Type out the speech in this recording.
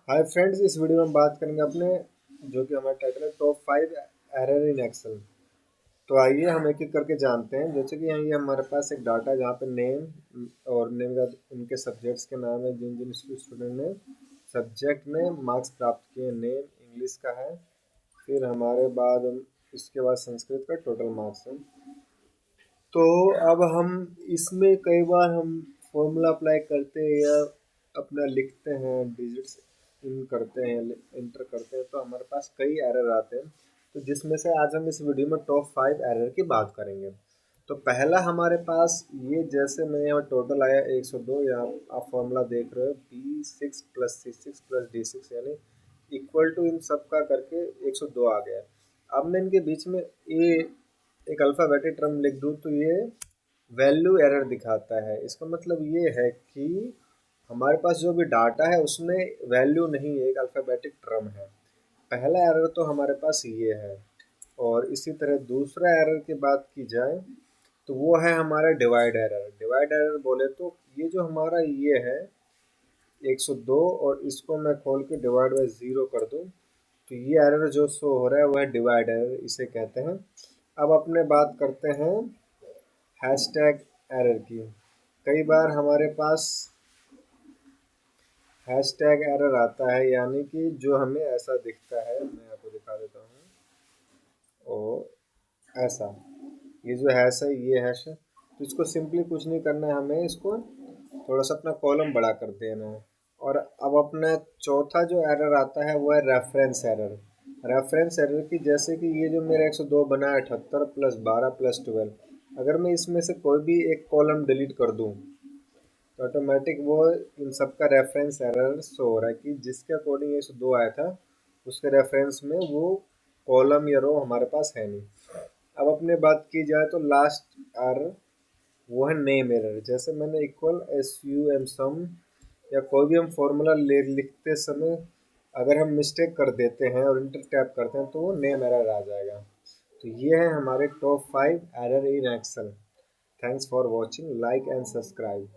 Hi friends, इस video में हम बात करेंगे अपने जो कि हमारा टाइटल है टॉप 5 एरर इन एक्सेल। तो आइए हम एक एक करके जानते हैं। जैसे कि यहाँ ये हमारे पास एक डाटा है जहाँ पे नेम और नेम का उनके सब्जेक्ट्स के नाम है, जिन जिन स्टूडेंट ने सब्जेक्ट में मार्क्स प्राप्त किए। नेम इंग्लिश का है, फिर हमारे बाद इसके बाद संस्कृत का टोटल मार्क्स है। तो अब हम इसमें कई बार हम फॉर्मूला अप्लाई करते हैं या अपना लिखते हैं, डिजिट्स इन करते हैं, इंटर करते हैं, तो हमारे पास कई एरर आते हैं। तो जिसमें से आज हम इस वीडियो में टॉप 5 एरर की बात करेंगे। तो पहला हमारे पास ये, जैसे मैं यहाँ टोटल आया 102, यहाँ आप फॉर्मूला देख रहे हो B6 + C6 + D6 यानी इक्वल टू इन सब का करके 102 आ गया। अब मैं इनके बीच में एक अल्फ़ाबेटिक टर्म लिख दूँ तो ये वैल्यू एरर दिखाता है। इसका मतलब ये है कि हमारे पास जो भी डाटा है उसमें वैल्यू नहीं है, एक अल्फ़ाबेटिक टर्म है। पहला एरर तो हमारे पास ये है। और इसी तरह दूसरा एरर की बात की जाए तो वो है हमारा डिवाइड एरर। डिवाइड एरर बोले तो ये जो हमारा ये है 102, और इसको मैं खोल के डिवाइड बाय 0 कर दूं तो ये एरर जो शो हो रहा है वो है डिवाइड एरर, इसे कहते हैं। अब अपने बात करते हैं हैशटैग एरर की। कई बार हमारे पास हैशटैग एरर आता है, यानी कि जो हमें ऐसा दिखता है, मैं आपको दिखा देता हूँ। और ऐसा, ये जो हैश है ये हैश है। तो इसको सिंपली कुछ नहीं करना है, हमें इसको थोड़ा सा अपना कॉलम बड़ा कर देना है। और अब अपना चौथा जो एरर आता है वो है रेफरेंस एरर। रेफरेंस एरर की, जैसे कि ये जो मेरा 102 बना है 78 + 12 + 12, अगर मैं इसमें से कोई भी एक कॉलम डिलीट कर दूं तो ऑटोमेटिक वो इन सब का रेफरेंस एरर शो हो रहा है कि जिसके अकॉर्डिंग 102 आया था उसके रेफरेंस में वो कॉलम या रो हमारे पास है नहीं। अब अपने बात की जाए तो लास्ट एरर वो है नेम एरर। जैसे मैंने इक्वल SUM सम या कोई भी हम फॉर्मूला लिखते समय अगर हम मिस्टेक कर देते हैं और इंटर टैप करते हैं तो वो नेम एरर आ जाएगा। तो ये है हमारे top 5 error in Excel. Thanks for watching, like and subscribe.